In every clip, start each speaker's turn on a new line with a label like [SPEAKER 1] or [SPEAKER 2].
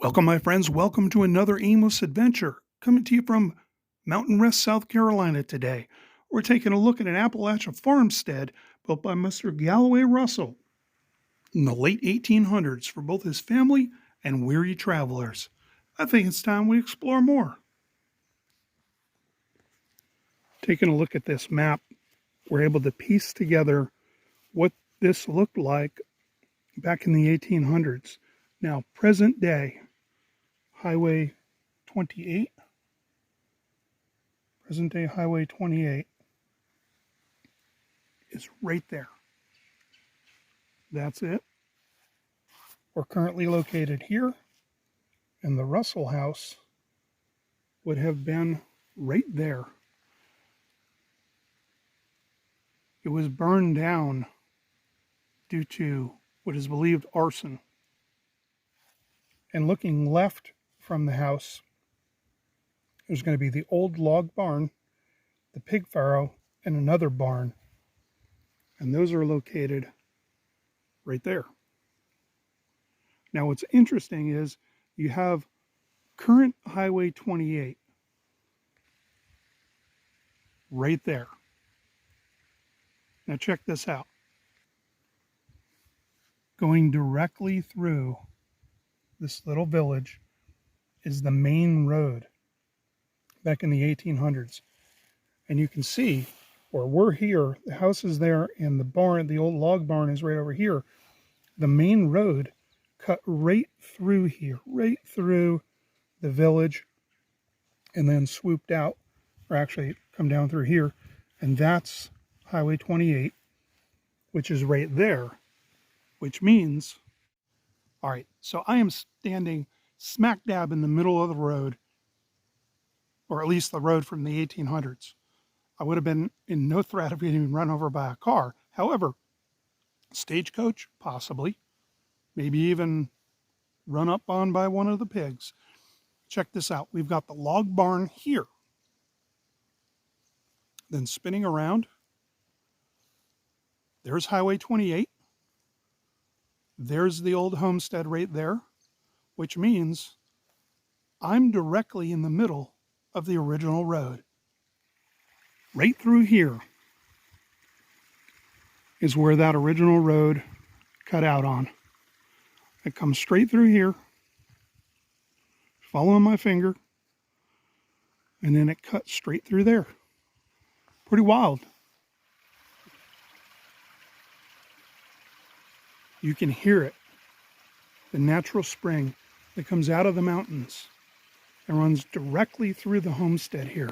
[SPEAKER 1] Welcome, my friends. Welcome to another aimless adventure. Coming to you from Mountain Rest, South Carolina today. We're taking a look at an Appalachia farmstead built by Mr. Galloway Russell in the late 1800s for both his family and weary travelers. I think it's time we explore more. Taking a look at this map, we're able to piece together what this looked like back in the 1800s. Now, present day, Highway 28. Present day Highway 28 is right there. That's it. We're currently located here, and the Russell house would have been right there. It was burned down due to what is believed arson. And looking left from the house, there's going to be the old log barn, the pig farrow, and another barn. And those are located right there. Now, what's interesting is you have current Highway 28 right there. Now, check this out. Going directly through this little village is the main road back in the 1800s. And you can see where we're here, the house is there, and the barn, the old log barn, is right over here. The main road cut right through here, right through the village, and then swooped out, or actually come down through here. And that's Highway 28, which is right there, which means, all right, so I am standing smack dab in the middle of the road, or at least the road from the 1800s. I would have been in no threat of getting run over by a car. However, stagecoach, possibly, maybe even run up on by one of the pigs. Check this out. We've got the log barn here. Then spinning around, there's Highway 28. There's the old homestead right there, which means I'm directly in the middle of the original road. Right through here is where that original road cut out on. It comes straight through here, following my finger, and then it cuts straight through there. Pretty wild. You can hear it, the natural spring that comes out of the mountains and runs directly through the homestead here.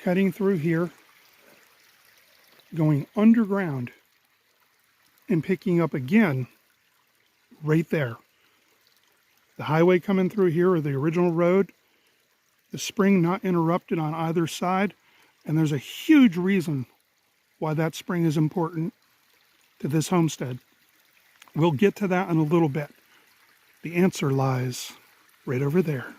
[SPEAKER 1] Cutting through here, going underground, and picking up again right there. The highway coming through here, or the original road, the spring not interrupted on either side, and there's a huge reason why that spring is important to this homestead. We'll get to that in a little bit. The answer lies right over there.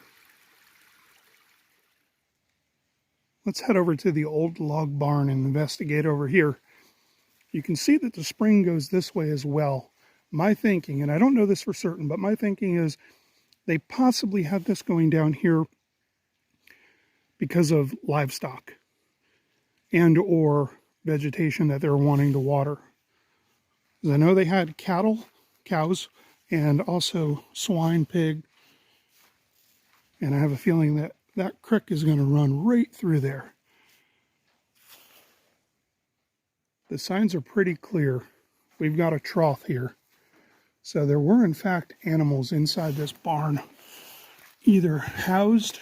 [SPEAKER 1] Let's head over to the old log barn and investigate over here. You can see that the spring goes this way as well. My thinking, and I don't know this for certain, but my thinking is they possibly had this going down here because of livestock and or vegetation that they're wanting to water. Because I know they had cattle, cows, and also swine, pig. And I have a feeling that that creek is going to run right through there. The signs are pretty clear. We've got a trough here. So there were, in fact, animals inside this barn, either housed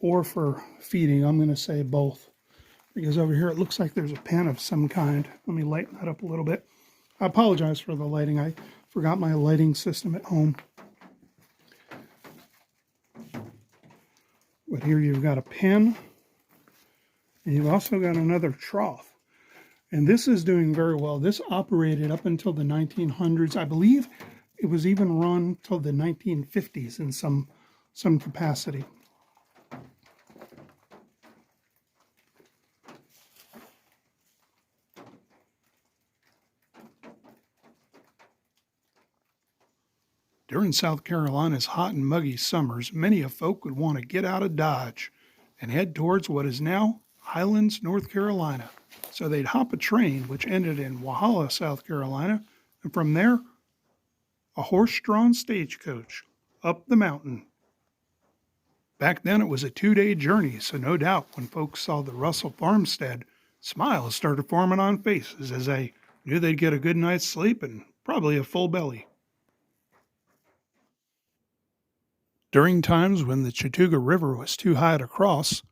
[SPEAKER 1] or for feeding. I'm going to say both, because over here it looks like there's a pen of some kind. Let me lighten that up a little bit. I apologize for the lighting. I forgot my lighting system at home. But here you've got a pen, and you've also got another trough. And this is doing very well. This operated up until the 1900s. I believe it was even run till the 1950s in some capacity. During South Carolina's hot and muggy summers, many a folk would want to get out of Dodge and head towards what is now Highlands, North Carolina. So they'd hop a train which ended in Walhalla, South Carolina, and from there, a horse-drawn stagecoach up the mountain. Back then it was a 2-day journey, so no doubt when folks saw the Russell Farmstead, smiles started forming on faces as they knew they'd get a good night's sleep and probably a full belly. During times when the Chattooga River was too high to cross,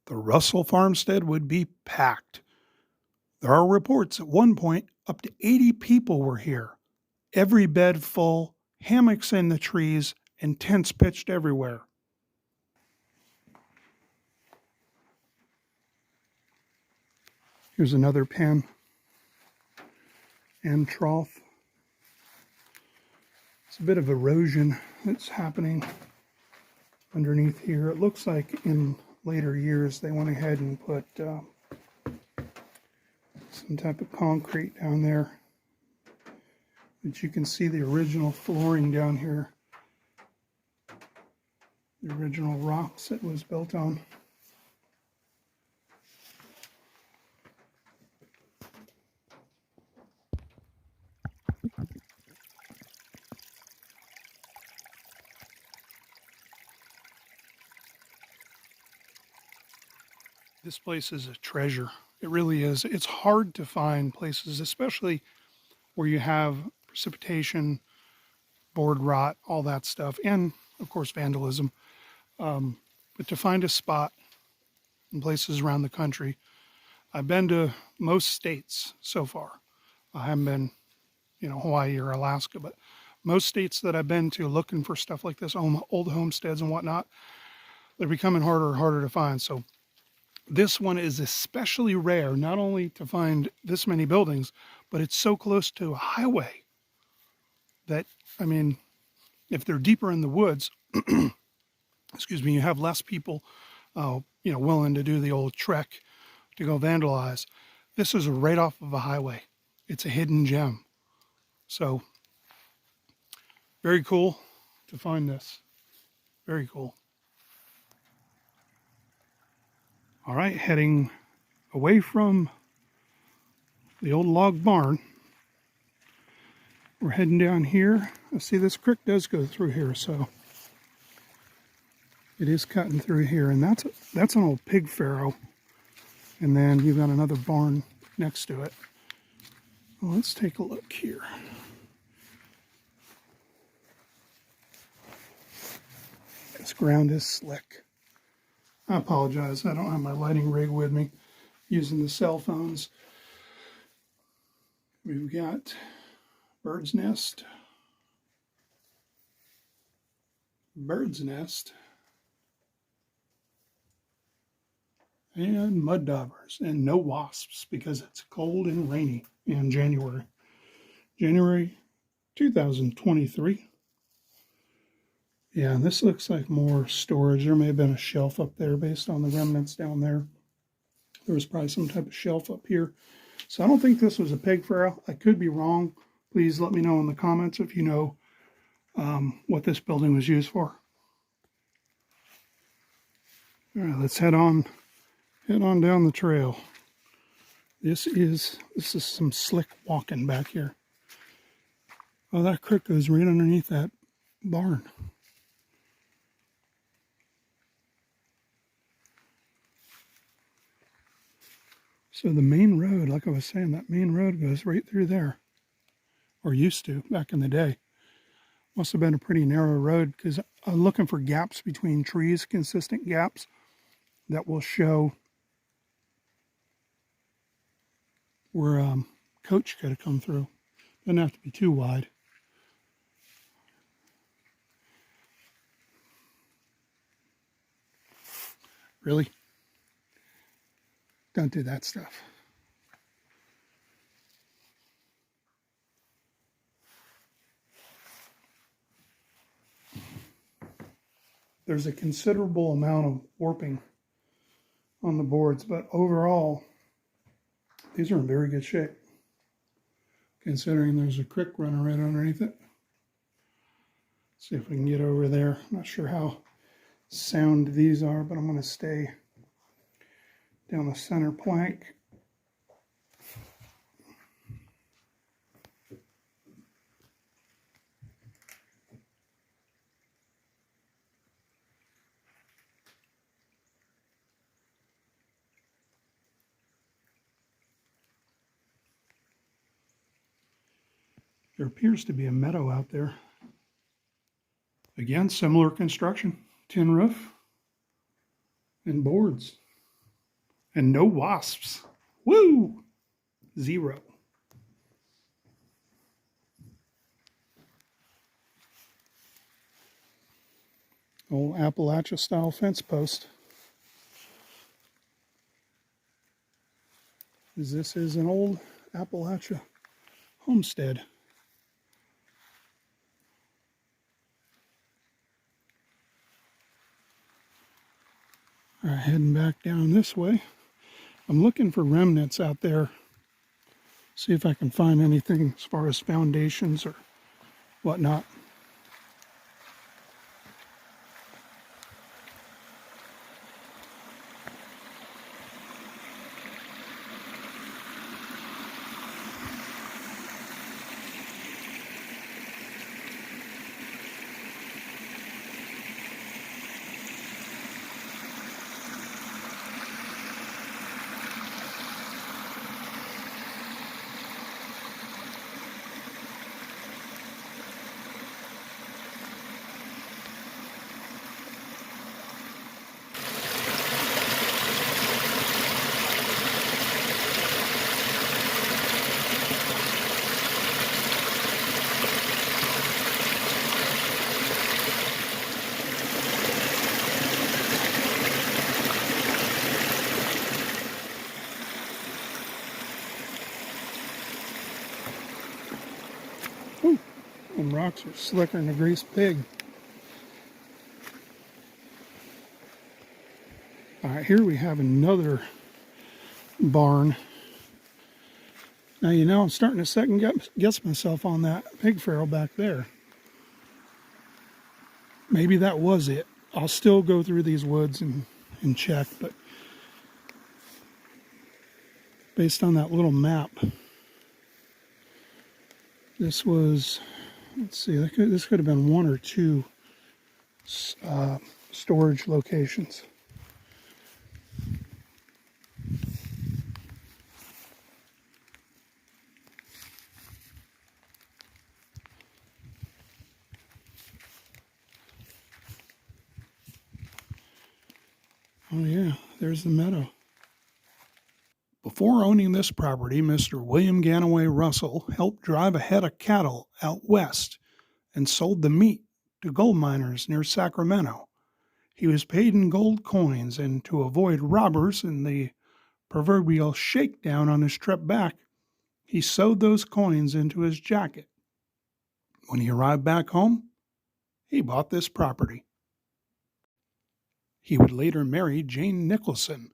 [SPEAKER 1] the Russell Farmstead would be packed. There are reports at one point up to 80 people were here, every bed full, hammocks in the trees, and tents pitched everywhere. Here's another pen and trough. It's a bit of erosion that's happening underneath here. It looks like in later years they went ahead and put some type of concrete down there. But you can see the original flooring down here. The original rocks it was built on. This place is a treasure. It really is. It's hard to find places, especially where you have precipitation, board rot, all that stuff, and of course vandalism. But to find a spot in places around the country, I've been to most states so far. I haven't been, Hawaii or Alaska, but most states that I've been to looking for stuff like this, old homesteads and whatnot, they're becoming harder and harder to find. So this one is especially rare, not only to find this many buildings, but it's so close to a highway that, if they're deeper in the woods, excuse me, you have less people, willing to do the old trek to go vandalize. This is right off of a highway. It's a hidden gem. So, very cool to find this. Very cool. All right, heading away from the old log barn. We're heading down here. I see this creek does go through here, so it is cutting through here, and that's an old pig farrow. And then you've got another barn next to it. Well, let's take a look here. This ground is slick. I apologize, I don't have my lighting rig with me, using the cell phones. We've got bird's nest, and mud daubers, and no wasps because it's cold and rainy in January. January 2023. Yeah, this looks like more storage. There may have been a shelf up there based on the remnants down there. There was probably some type of shelf up here. So I don't think this was a pig farrow. I could be wrong. Please let me know in the comments if you know what this building was used for. All right, let's head on down the trail. This is some slick walking back here. Oh, that creek goes right underneath that barn. So the main road, like I was saying, that main road goes right through there. Or used to, back in the day. Must have been a pretty narrow road because I'm looking for gaps between trees, consistent gaps that will show where coach could have come through. Doesn't have to be too wide. Really? Don't do that stuff. There's a considerable amount of warping on the boards, but overall, these are in very good shape, considering there's a creek running right underneath it. See if we can get over there. Not sure how sound these are, but I'm going to stay down the center plank. There appears to be a meadow out there. Again, similar construction, tin roof and boards. And no wasps. Woo! 0. Old Appalachia style fence post. This is an old Appalachia homestead. All right, heading back down this way. I'm looking for remnants out there. See if I can find anything as far as foundations or whatnot. Whew, them rocks are slicker than a greased pig. All right, here we have another barn. Now, you know, I'm starting to second guess myself on that pig farrow back there. Maybe that was it. I'll still go through these woods and check, but based on that little map, this was, let's see, this could have been 1 or 2 storage locations. Oh yeah, there's the meadow. Before owning this property, Mr. William Ganaway Russell helped drive a head of cattle out west and sold the meat to gold miners near Sacramento. He was paid in gold coins, and to avoid robbers and the proverbial shakedown on his trip back, he sewed those coins into his jacket. When he arrived back home, he bought this property. He would later marry Jane Nicholson,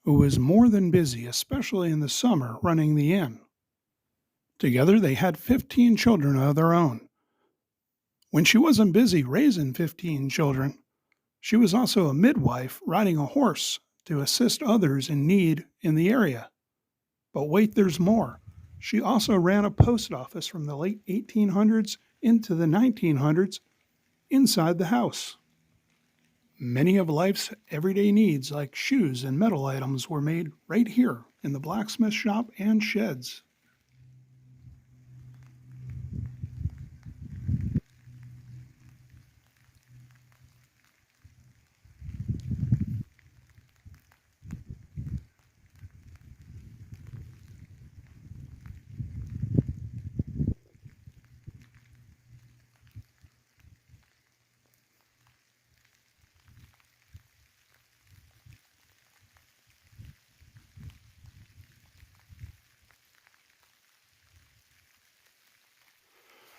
[SPEAKER 1] who was more than busy, especially in the summer, running the inn. Together they had 15 children of their own. When she wasn't busy raising 15 children, she was also a midwife riding a horse to assist others in need in the area. But wait, there's more. She also ran a post office from the late 1800s into the 1900s inside the house. Many of life's everyday needs, like shoes and metal items, were made right here in the blacksmith shop and sheds.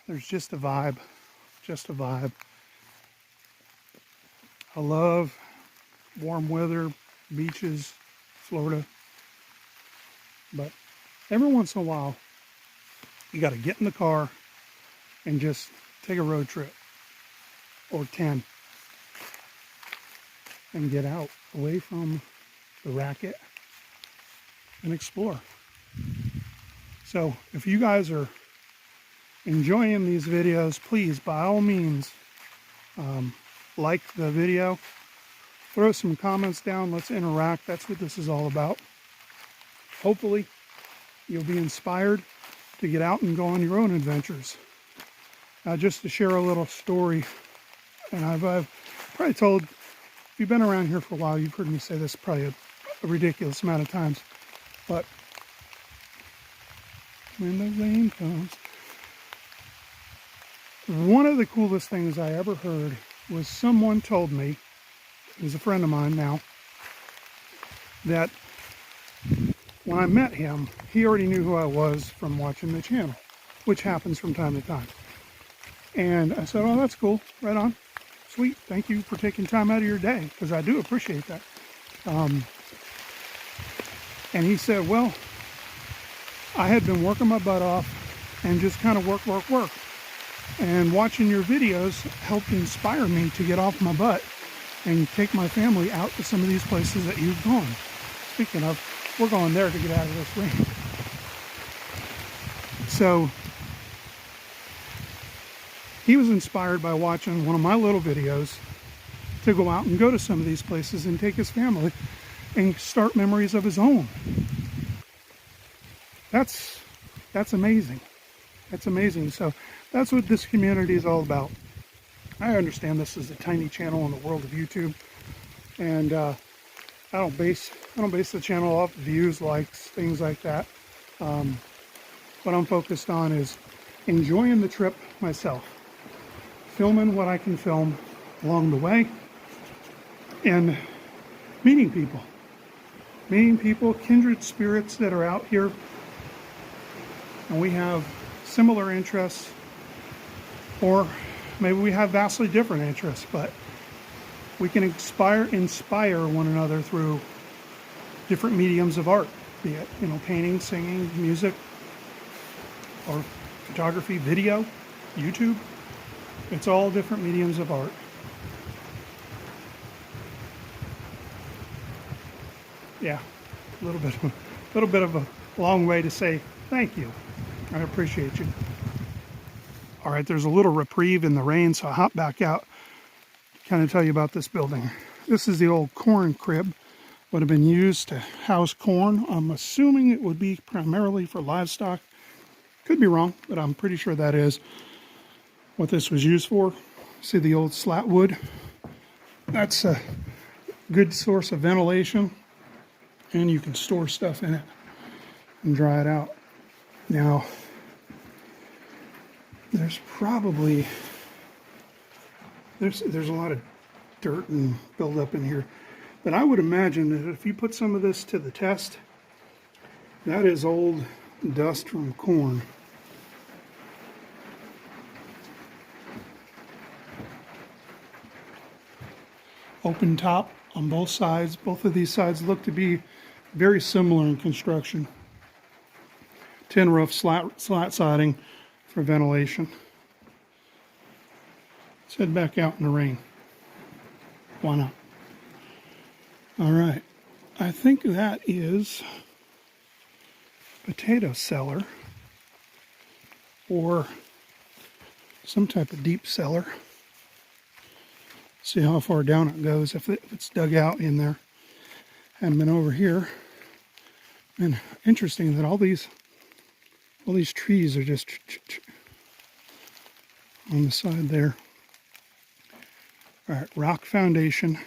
[SPEAKER 1] There's just a vibe, just a vibe. I love warm weather, beaches, Florida. But every once in a while, you got to get in the car and just take a road trip. or 10 and get out away from the racket and explore. So if you guys are enjoying these videos, please, by all means, like the video, throw some comments down, let's interact. That's what this is all about. Hopefully you'll be inspired to get out and go on your own adventures. Just to share a little story, and I've probably told, if you've been around here for a while, you've heard me say this probably a ridiculous amount of times, but when the rain comes, one of the coolest things I ever heard was someone told me, he's a friend of mine now, that when I met him, he already knew who I was from watching the channel, which happens from time to time. And I said, oh, that's cool, right on, sweet, thank you for taking time out of your day, because I do appreciate that. And he said, well, I had been working my butt off and just kind of work. And watching your videos helped inspire me to get off my butt and take my family out to some of these places that you've gone. Speaking of, we're going there to get out of this rain. So he was inspired by watching one of my little videos to go out and go to some of these places and take his family and start memories of his own. That's amazing. That's amazing. So that's what this community is all about. I understand this is a tiny channel in the world of YouTube, and I don't base the channel off views, likes, things like that. What I'm focused on is enjoying the trip myself, filming what I can film along the way, and meeting people, kindred spirits that are out here, and we have similar interests, or maybe we have vastly different interests, but we can inspire one another through different mediums of art, be it, painting, singing, music, or photography, video, YouTube. It's all different mediums of art. Yeah, a little bit of a long way to say thank you. I appreciate you. All right, there's a little reprieve in the rain, so I hop back out to kind of tell you about this building. This is the old corn crib. Would have been used to house corn. I'm assuming it would be primarily for livestock. Could be wrong, but I'm pretty sure that is what this was used for. See the old slat wood? That's a good source of ventilation, and you can store stuff in it and dry it out. Now, there's probably, there's a lot of dirt and buildup in here, but I would imagine that if you put some of this to the test, that is old dust from corn. Open top on both sides. Both of these sides look to be very similar in construction. Tin roof, slat siding for ventilation. Let's head back out in the rain. Why not? All right. I think that is potato cellar or some type of deep cellar. See how far down it goes, if it's dug out in there. Haven't been over here. And interesting that all these trees are just on the side there. All right, rock foundation.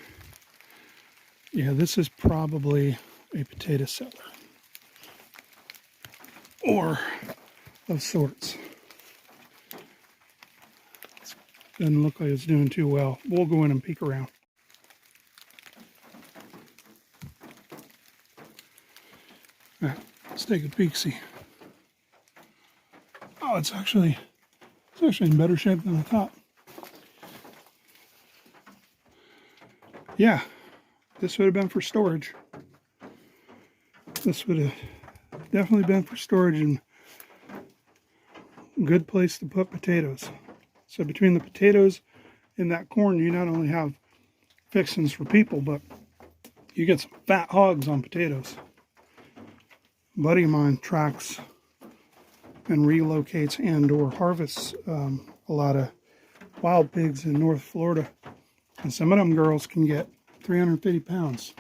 [SPEAKER 1] Yeah, this is probably a potato cellar or of sorts. Doesn't look like it's doing too well. We'll go in and peek around. All right, let's take a peek-see. Oh, it's actually in better shape than I thought. Yeah, this would have been for storage. This would have definitely been for storage and a good place to put potatoes. So between the potatoes in that corn, you not only have fixings for people, but you get some fat hogs on potatoes. A buddy of mine tracks and relocates and or harvests a lot of wild pigs in North Florida. And some of them girls can get 350 pounds.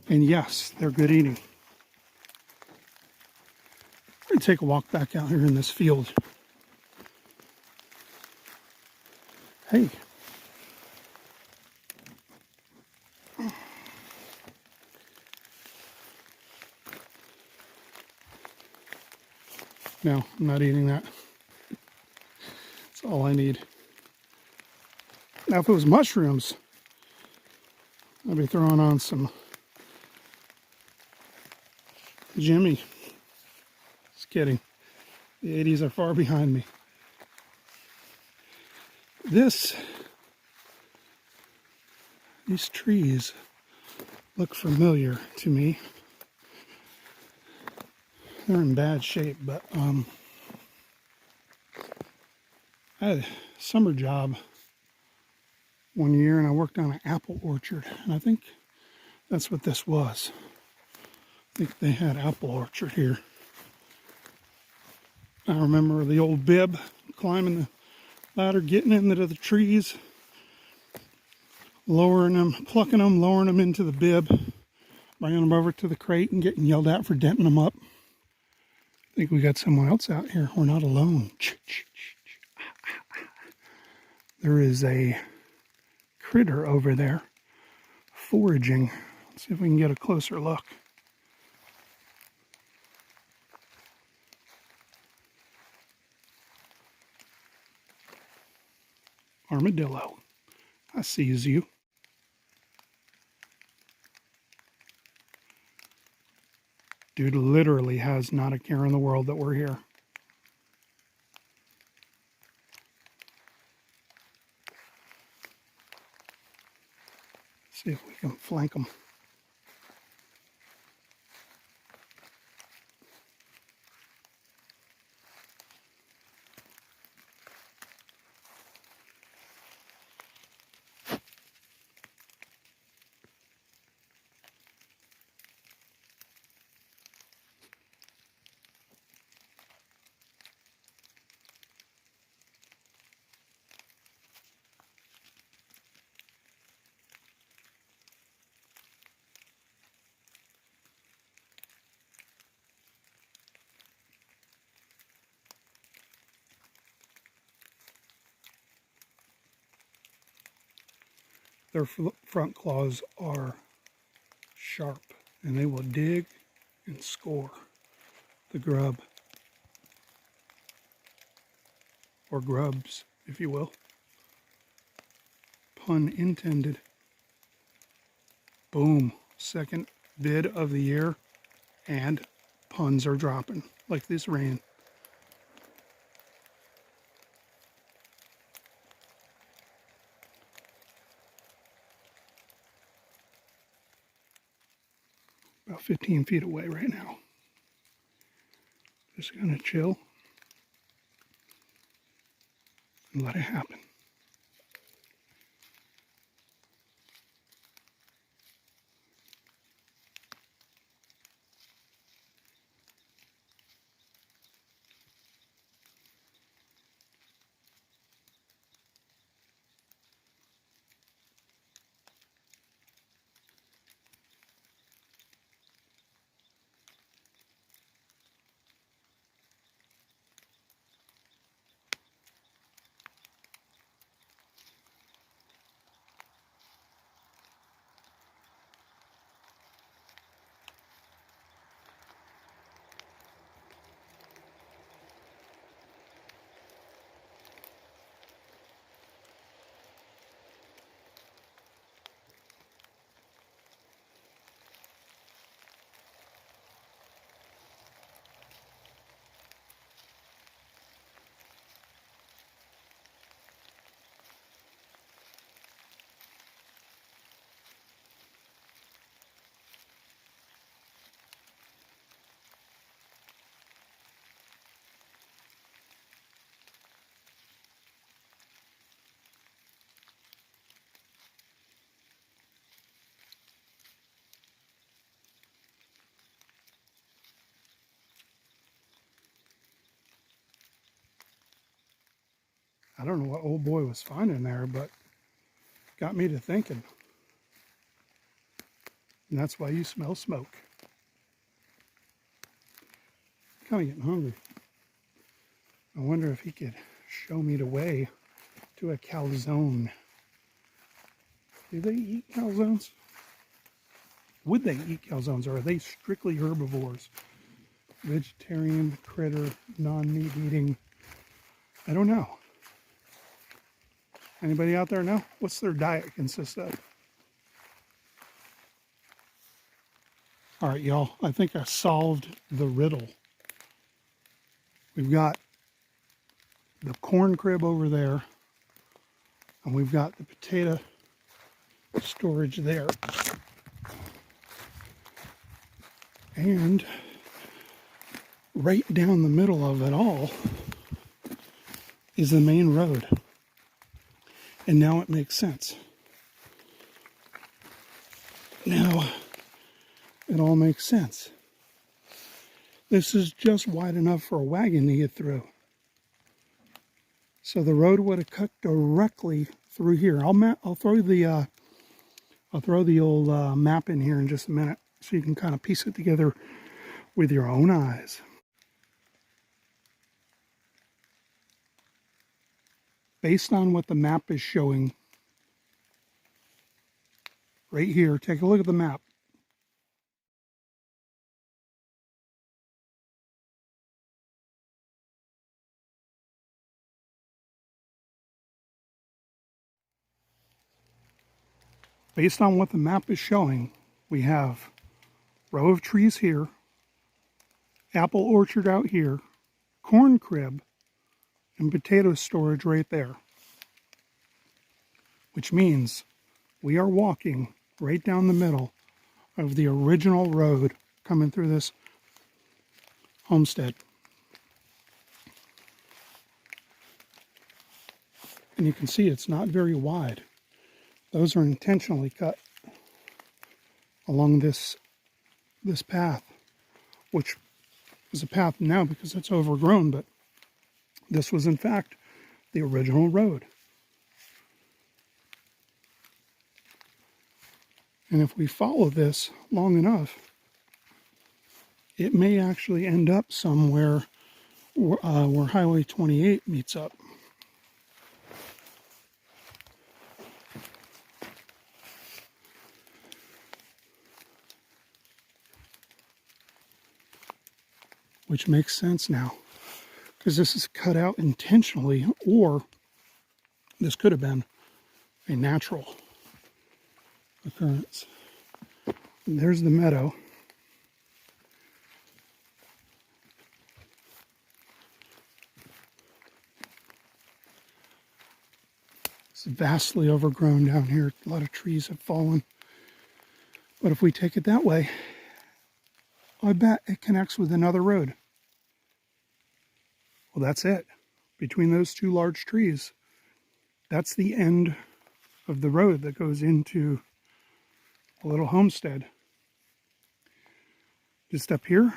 [SPEAKER 1] And yes, they're good eating. I'm going to take a walk back out here in this field. Hey. No, I'm not eating that. That's all I need. Now, if it was mushrooms, I'd be throwing on some Jimmy. Just kidding. The 80s are far behind me. These trees look familiar to me. They're in bad shape, but I had a summer job one year and I worked on an apple orchard, and I think that's what this was. I think they had apple orchard here. I remember the old bib, climbing the ladder, getting into the trees, lowering them, plucking them, lowering them into the bib, bringing them over to the crate and getting yelled at for denting them up. I think we got someone else out here. We're not alone. There is a critter over there foraging. Let's see if we can get a closer look. Armadillo, I sees you. Dude literally has not a care in the world that we're here. See if we can flank them. Their front claws are sharp, and they will dig and score the grub, or grubs, if you will. Pun intended. Boom. Second bid of the year, and puns are dropping like this rain. About 15 feet away right now. Just gonna chill and let it happen. I don't know what old boy was finding there, but got me to thinking. And that's why you smell smoke. Kind of getting hungry. I wonder if he could show me the way to a calzone. Do they eat calzones? Would they eat calzones, or are they strictly herbivores? Vegetarian, critter, non-meat eating. I don't know. Anybody out there know? What's their diet consist of? All right, y'all. I think I solved the riddle. We've got the corn crib over there, and we've got the potato storage there. And right down the middle of it all is the main road. And now it makes sense. Now it all makes sense. This is just wide enough for a wagon to get through. So the road would have cut directly through here. I'll throw the old map in here in just a minute so you can kind of piece it together with your own eyes. Based on what the map is showing right here, take a look at the map. Based on what the map is showing, we have row of trees here, apple orchard out here, corn crib, and potato storage right there. Which means we are walking right down the middle of the original road coming through this homestead. And you can see it's not very wide. Those are intentionally cut along this path, which is a path now because it's overgrown, but this was in fact the original road. And if we follow this long enough, it may actually end up somewhere where Highway 28 meets up. Which makes sense now, because this is cut out intentionally, or this could have been a natural occurrence. And there's the meadow. It's vastly overgrown down here. A lot of trees have fallen. But if we take it that way, I bet it connects with another road. Well, that's it. Between those two large trees, that's the end of the road that goes into a little homestead. Just up here,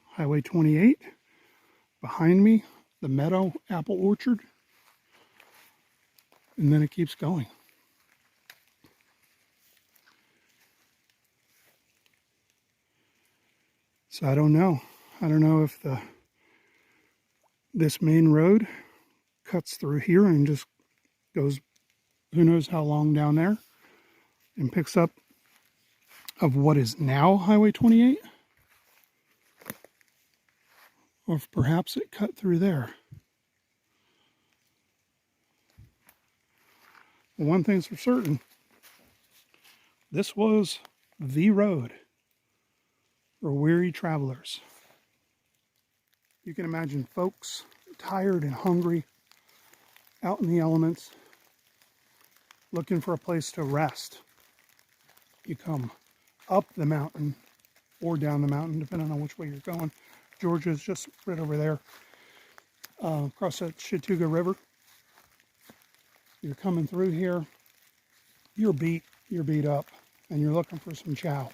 [SPEAKER 1] Highway 28. Behind me, the meadow apple orchard. And then it keeps going. So I don't know. I don't know if this main road cuts through here and just goes who knows how long down there and picks up of what is now Highway 28. Or if perhaps it cut through there. Well, one thing's for certain. This was the road for weary travelers. You can imagine folks tired and hungry, out in the elements, looking for a place to rest. You come up the mountain or down the mountain, depending on which way you're going. Georgia's just right over there, across that Chattooga River. You're coming through here, you're beat up, and you're looking for some chow.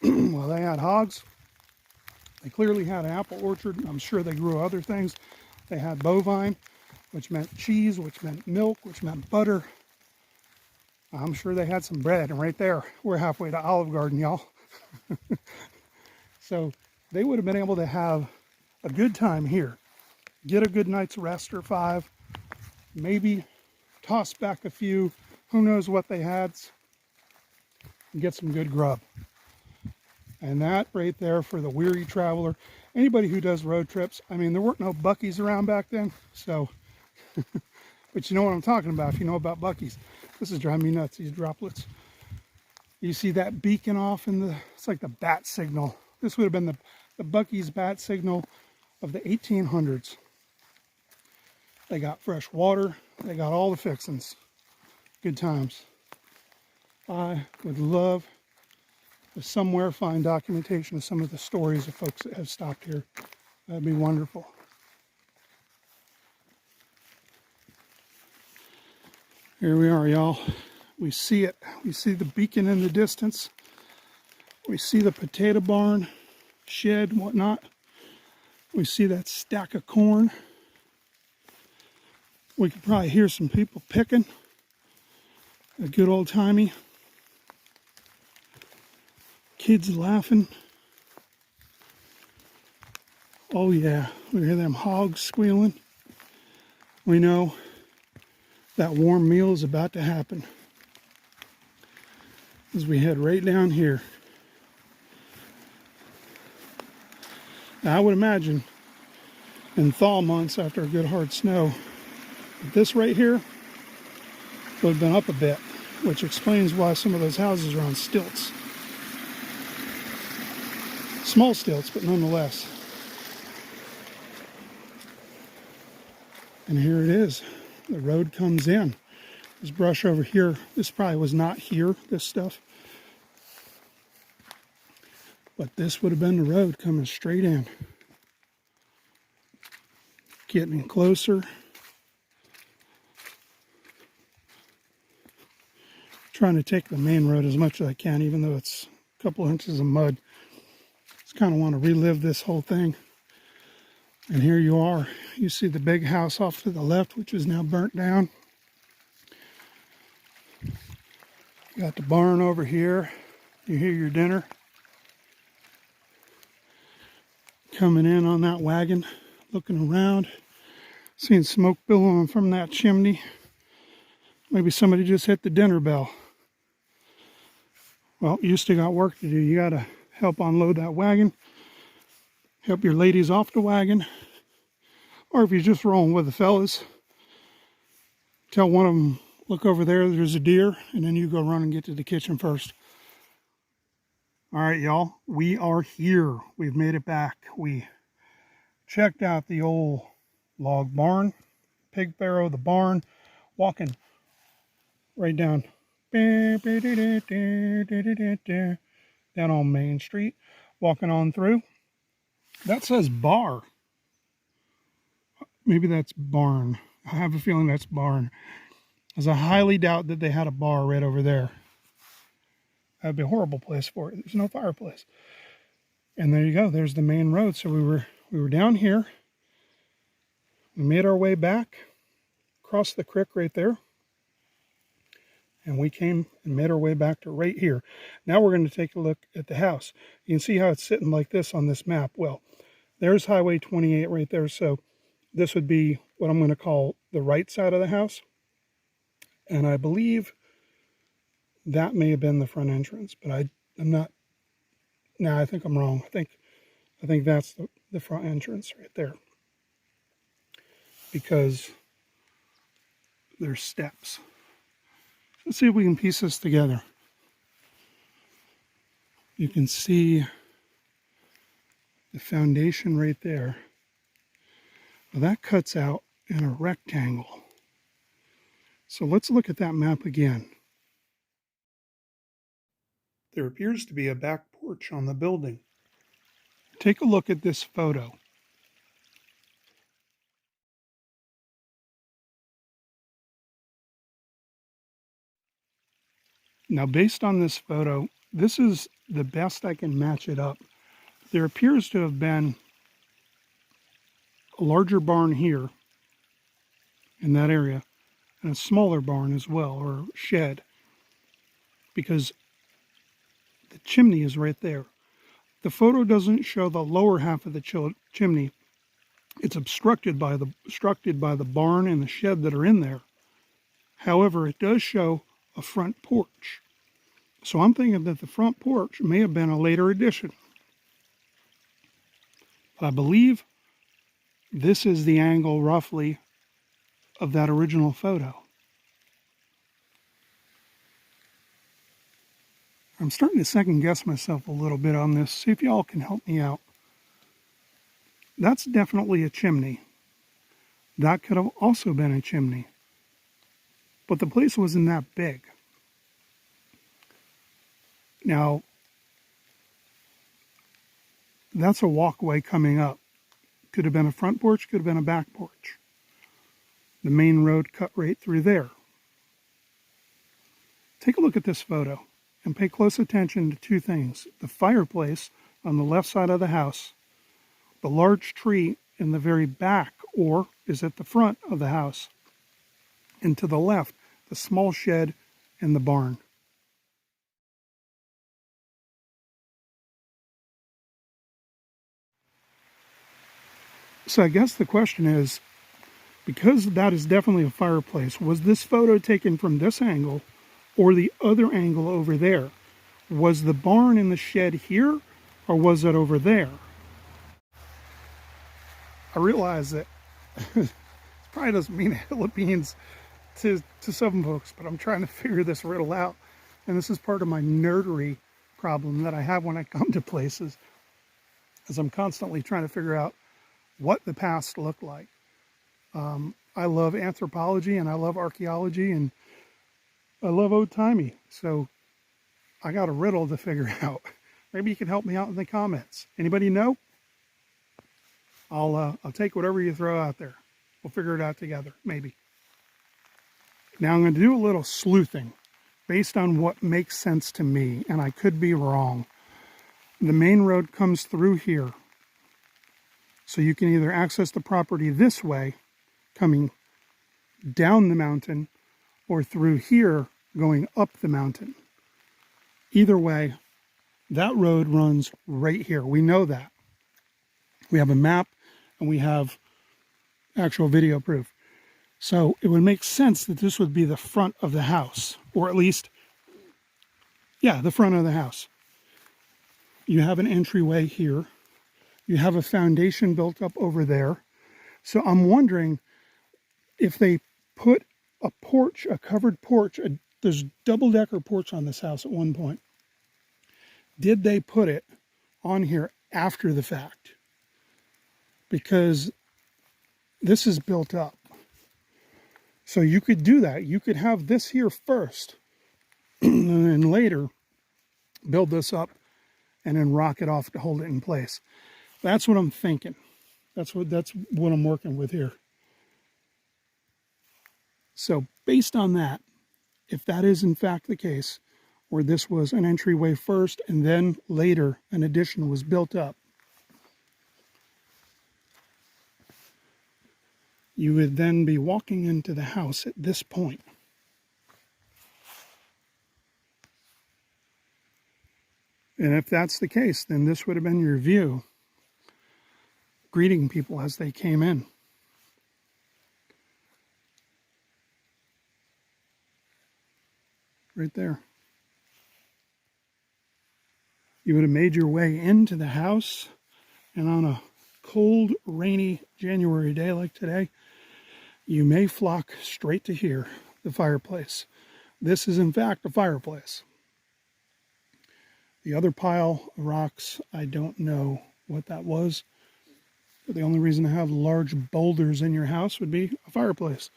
[SPEAKER 1] Well, they had hogs. They clearly had an apple orchard. I'm sure they grew other things. They had bovine. which meant cheese, which meant milk, which meant butter. I'm sure they had some bread, and right there, we're halfway to Olive Garden, y'all. So they would have been able to have a good time here. Get a good night's rest or 5, maybe toss back a few, who knows what they had, and get some good grub. And that right there for the weary traveler, anybody who does road trips, I mean, there weren't no Buc-ee's around back then, so, but you know what I'm talking about if you know about Buc-ee's. This is driving me nuts, these droplets. You see that beacon off in the, it's like the bat signal. This would have been the Buc-ee's bat signal of the 1800s. They got fresh water, they got all the fixings. Good times. I would love to somewhere find documentation of some of the stories of folks that have stopped here. That'd be wonderful. Here we are, y'all. We see it. We see the beacon in the distance. We see the potato barn, shed, and whatnot. We see that stack of corn. We could probably hear some people picking. A good old timey. Kids laughing. Oh yeah, we hear them hogs squealing. We know that warm meal is about to happen as we head right down here. Now, I would imagine in thaw months after a good hard snow, this right here would have been up a bit, which explains why some of those houses are on stilts. Small stilts, but nonetheless. And here it is. The road comes in. There's brush over here. This probably was not here, this stuff. But this would have been the road coming straight in. Getting closer. Trying to take the main road as much as I can, even though it's a couple inches of mud. Just kind of want to relive this whole thing. And here you are. You see the big house off to the left, which is now burnt down. You got the barn over here. You hear your dinner coming in on that wagon, looking around, seeing smoke billowing from that chimney. Maybe somebody just hit the dinner bell. Well, you still got work to do. You got to help unload that wagon, help your ladies off the wagon, or if you're just rolling with the fellas, tell one of them, look over there, there's a deer, and then you go run and get to the kitchen first. All right, y'all, we are here. We've made it back. We checked out the old log barn, pig barrow, the barn, walking right down on Main Street, walking on through. That says bar. Maybe that's barn. I have a feeling that's barn. Because I highly doubt that they had a bar right over there. That'd be a horrible place for it. There's no fireplace. And there you go. There's the main road. So we were down here. We made our way back, crossed the creek right there. And we came and made our way back to right here. Now we're going to take a look at the house. You can see how it's sitting like this on this map. Well, there's Highway 28 right there. So this would be what I'm going to call the right side of the house. And I believe that may have been the front entrance, but I'm not. No, I think I'm wrong. I think that's the front entrance right there. Because there's steps. Let's see if we can piece this together. You can see the foundation right there. Well, that cuts out in a rectangle. So let's look at that map again. There appears to be a back porch on the building. Take a look at this photo. Now, based on this photo, this is the best I can match it up. There appears to have been a larger barn here in that area, and a smaller barn as well, or shed, because the chimney is right there. The photo doesn't show the lower half of the chimney. It's obstructed by the barn and the shed that are in there. However, it does show a front porch. So I'm thinking that the front porch may have been a later addition. But I believe this is the angle roughly of that original photo. I'm starting to second guess myself a little bit on this. See if y'all can help me out. That's definitely a chimney. That could have also been a chimney. But the place wasn't that big. Now, that's a walkway coming up. Could have been a front porch, could have been a back porch. The main road cut right through there. Take a look at this photo and pay close attention to two things. The fireplace on the left side of the house, the large tree in the very back, or is at the front of the house, and to the left, the small shed and the barn. So I guess the question is, because that is definitely a fireplace, was this photo taken from this angle or the other angle over there? Was the barn and the shed here, or was it over there? I realize that it probably doesn't mean hella beans to some folks, but I'm trying to figure this riddle out. And this is part of my nerdery problem that I have when I come to places, is I'm constantly trying to figure out what the past looked like. I love anthropology and I love archaeology and I love old-timey. So I got a riddle to figure out. Maybe you can help me out in the comments. Anybody know? I'll take whatever you throw out there. We'll figure it out together, maybe. Now I'm going to do a little sleuthing based on what makes sense to me, and I could be wrong. The main road comes through here. So you can either access the property this way, coming down the mountain, or through here, going up the mountain. Either way, that road runs right here. We know that. We have a map and we have actual video proof. So it would make sense that this would be the front of the house, or at least, yeah, the front of the house. You have an entryway here. You have a foundation built up over there. So I'm wondering if they put a porch, a covered porch, there's double-decker porch on this house at one point. Did they put it on here after the fact? Because this is built up. So you could do that. You could have this here first, and then later build this up and then rock it off to hold it in place. That's what I'm thinking. That's what I'm working with here. So based on that, if that is in fact the case, where this was an entryway first and then later an addition was built up, you would then be walking into the house at this point. And if that's the case, then this would have been your view, greeting people as they came in. Right there. You would have made your way into the house, and on a cold, rainy January day like today, you may flock straight to here, the fireplace. This is in fact a fireplace. The other pile of rocks, I don't know what that was. But the only reason to have large boulders in your house would be a fireplace.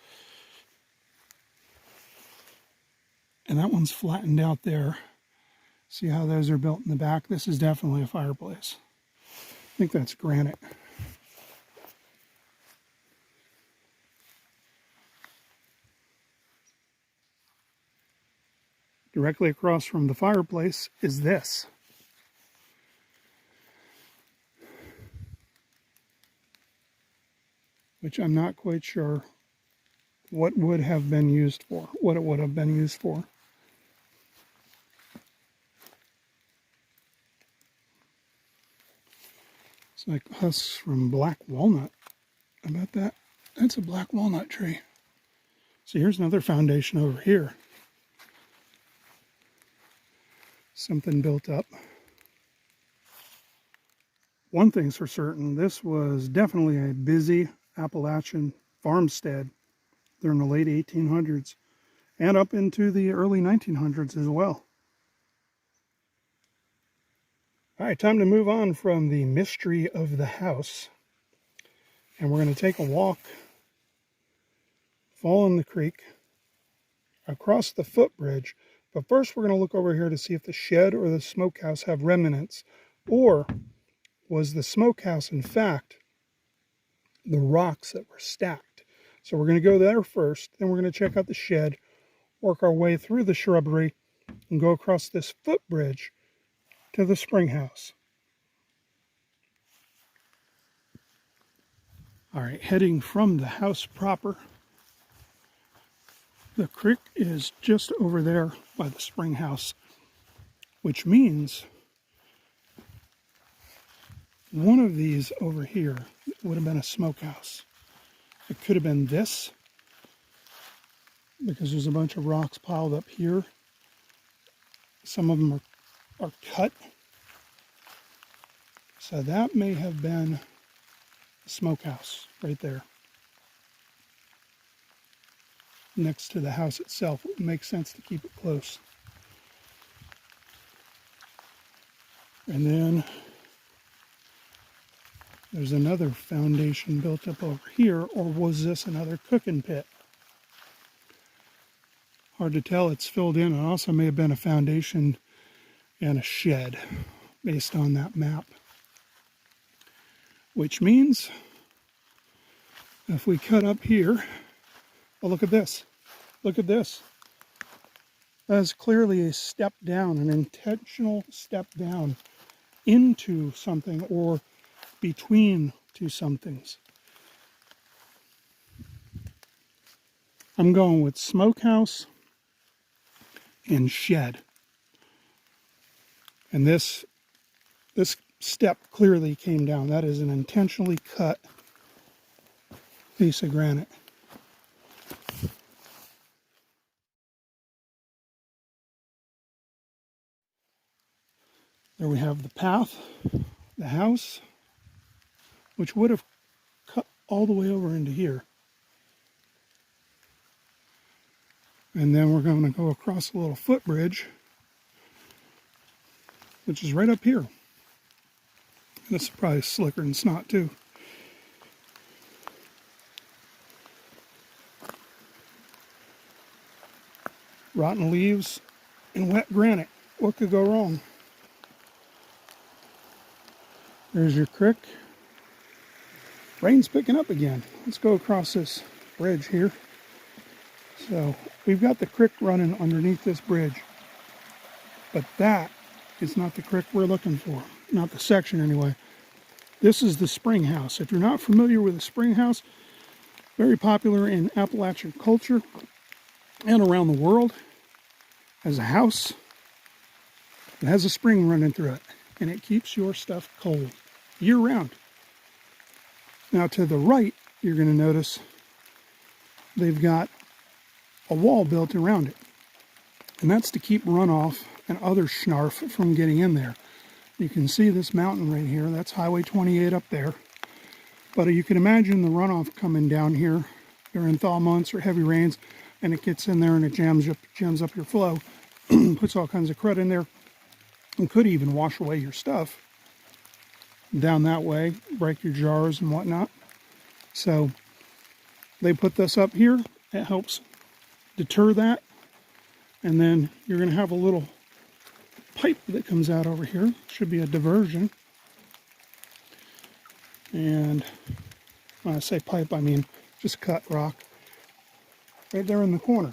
[SPEAKER 1] And that one's flattened out there. See how those are built in the back? This is definitely a fireplace. I think that's granite. Directly across from the fireplace is this. Which I'm not quite sure what would have been used for, what it would have been used for. It's like husks from black walnut. I bet that's a black walnut tree. So here's another foundation over here. Something built up. One thing's for certain, this was definitely a busy Appalachian farmstead during the late 1800s and up into the early 1900s as well. All right, time to move on from the mystery of the house. And we're going to take a walk following the creek across the footbridge. But first we're going to look over here to see if the shed or the smokehouse have remnants, or was the smokehouse in fact the rocks that were stacked. So we're going to go there first, then we're going to check out the shed, work our way through the shrubbery, and go across this footbridge to the spring house. All right, heading from the house proper. The creek is just over there by the spring house, which means one of these over here would have been a smokehouse. It could have been this, because there's a bunch of rocks piled up here. Some of them are cut. So that may have been a smokehouse right there. Next to the house itself. It would make sense to keep it close. And then there's another foundation built up over here, or was this another cooking pit? Hard to tell, it's filled in. It also may have been a foundation and a shed based on that map. Which means if we cut up here, oh, look at this. Look at this. That is clearly a step down, an intentional step down into something or between two somethings. I'm going with smokehouse and shed. And this step clearly came down. That is an intentionally cut piece of granite. There we have the path, the house, which would have cut all the way over into here. And then we're going to go across a little footbridge, which is right up here. And this is probably slicker than snot too. Rotten leaves and wet granite. What could go wrong? There's your creek. Rain's picking up again. Let's go across this bridge here. So we've got the creek running underneath this bridge, but that is not the creek we're looking for. Not the section anyway. This is the spring house. If you're not familiar with the spring house, very popular in Appalachian culture and around the world as a house. It has a spring running through it, and it keeps your stuff cold year-round. Now to the right, you're going to notice they've got a wall built around it, and that's to keep runoff and other snarf from getting in there. You can see this mountain right here. That's Highway 28 up there. But you can imagine the runoff coming down here during thaw months or heavy rains, and it gets in there and it jams up your flow, puts all kinds of crud in there, and could even wash away your stuff down that way, break your jars and whatnot. So they put this up here. It helps deter that. And then you're going to have a little pipe that comes out over here. Should be a diversion. And when I say pipe, I mean just cut rock. Right there in the corner.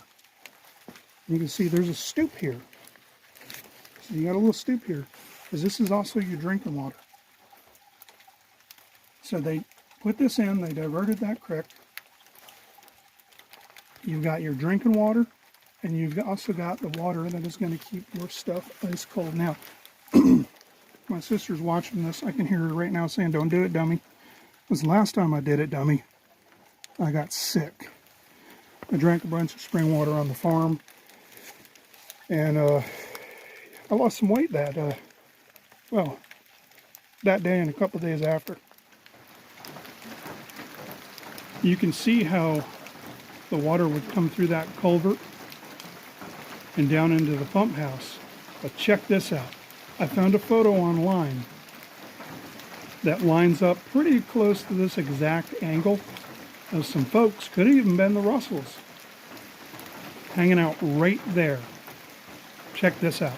[SPEAKER 1] You can see there's a stoop here. So you got a little stoop here, because this is also your drinking water. So they put this in, they diverted that creek, you've got your drinking water, and you've also got the water that is going to keep your stuff ice cold. Now, my sister's watching this. I can hear her right now saying, "Don't do it, dummy." Because the last time I did it, dummy, I got sick. I drank a bunch of spring water on the farm, and I lost some weight that day and a couple days after. You can see how the water would come through that culvert and down into the pump house. But check this out. I found a photo online that lines up pretty close to this exact angle of some folks, could have even been the Russells, hanging out right there. Check this out.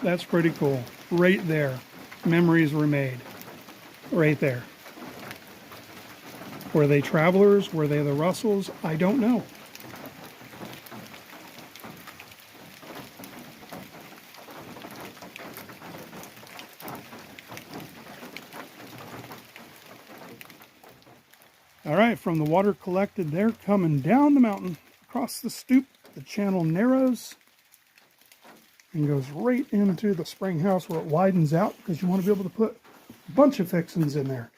[SPEAKER 1] That's pretty cool. Right there. Memories were made. Right there. Were they travelers? Were they the Russells? I don't know. All right, from the water collected there, coming down the mountain, across the stoop, the channel narrows and goes right into the spring house where it widens out, because you want to be able to put a bunch of fixings in there.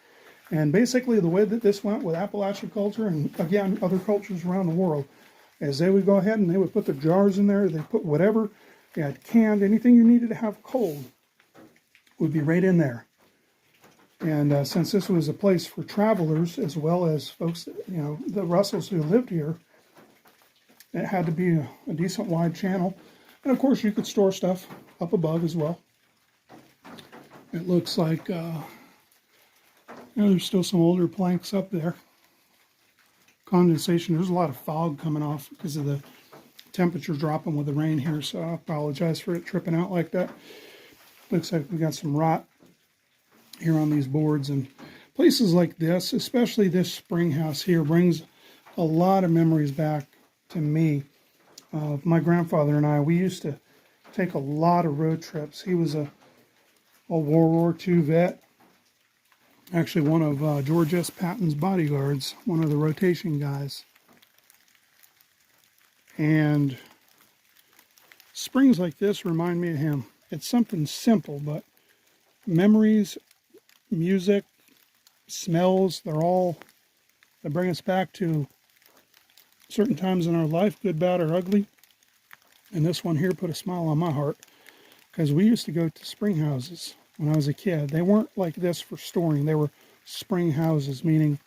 [SPEAKER 1] And basically the way that this went with Appalachian culture, and again other cultures around the world, is they would go ahead and they would put the jars in there, they put whatever, you had canned, anything you needed to have cold would be right in there. And since this was a place for travelers as well as folks, you know, the Russells who lived here, it had to be a decent wide channel. And of course you could store stuff up above as well. It looks like you know, there's still some older planks up there. Condensation, there's a lot of fog coming off because of the temperature dropping with the rain here, so I apologize for it tripping out like that. Looks like we got some rot here on these boards, and places like this, especially this spring house here, brings a lot of memories back to me. My grandfather and I, we used to take a lot of road trips. He was a World War II vet, actually one of George S. Patton's bodyguards, one of the rotation guys. And springs like this remind me of him. It's something simple, but memories, music, smells, they bring us back to certain times in our life, good, bad, or ugly. And this one here put a smile on my heart, because we used to go to spring houses when I was a kid. They weren't like this for storing. They were spring houses, meaning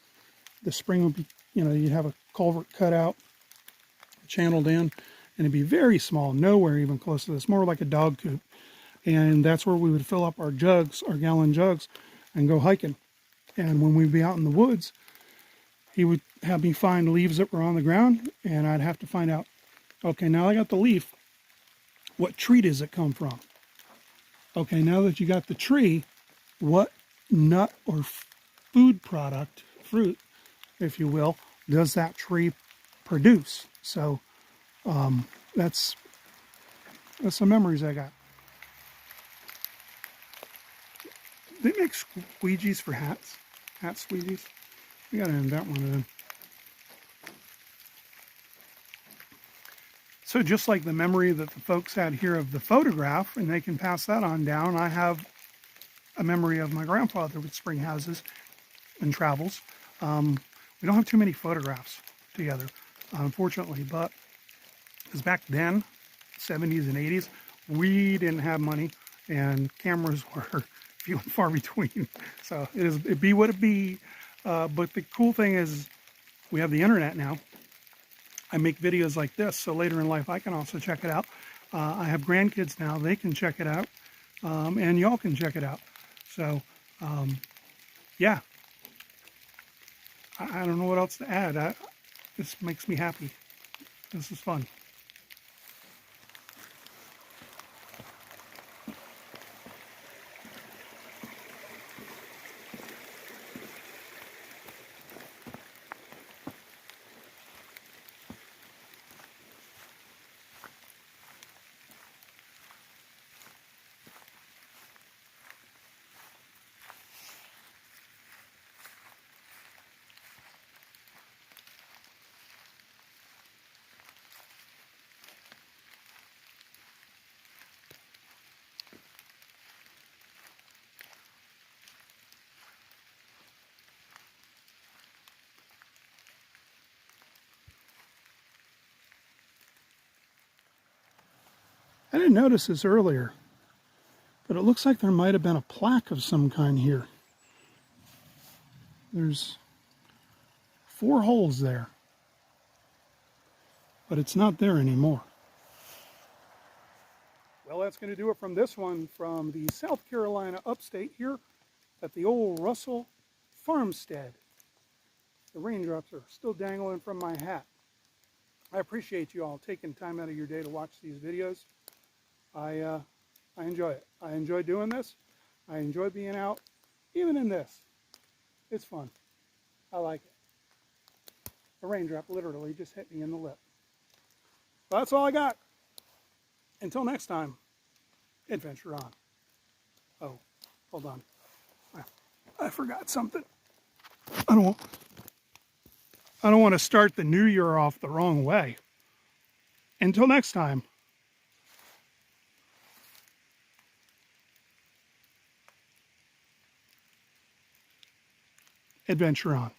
[SPEAKER 1] the spring would be, you know, you'd have a culvert cut out, channeled in, and it'd be very small, nowhere even close to this, more like a dog coop. And that's where we would fill up our jugs, our gallon jugs, and go hiking. And when we'd be out in the woods, he would have me find leaves that were on the ground, and I'd have to find out, okay, now I got the leaf, what tree does it come from? Okay, now that you got the tree, what nut or food product, fruit, if you will, does that tree produce? So that's some memories I got. They make squeegees for hats, hat squeegees. We gotta invent one of them. So just like the memory that the folks had here of the photograph, and they can pass that on down, I have a memory of my grandfather with spring houses and travels. We don't have too many photographs together, unfortunately, but because back then, 70s and 80s, we didn't have money and cameras were few and far between. So it be what it be. But the cool thing is we have the internet now. I make videos like this, so later in life I can also check it out. I have grandkids now, they can check it out, and y'all can check it out. So, yeah, I don't know what else to add. This makes me happy. This is fun. I didn't notice this earlier, but it looks like there might have been a plaque of some kind here. There's 4 holes there, but it's not there anymore. Well, that's going to do it from this one from the South Carolina upstate here at the old Russell Farmstead. The raindrops are still dangling from my hat. I appreciate you all taking time out of your day to watch these videos. I enjoy it. I enjoy doing this. I enjoy being out, even in this. It's fun. I like it. A raindrop literally just hit me in the lip. Well, that's all I got. Until next time, adventure on. Oh, hold on. I forgot something. I don't want to start the new year off the wrong way. Until next time. Adventure on.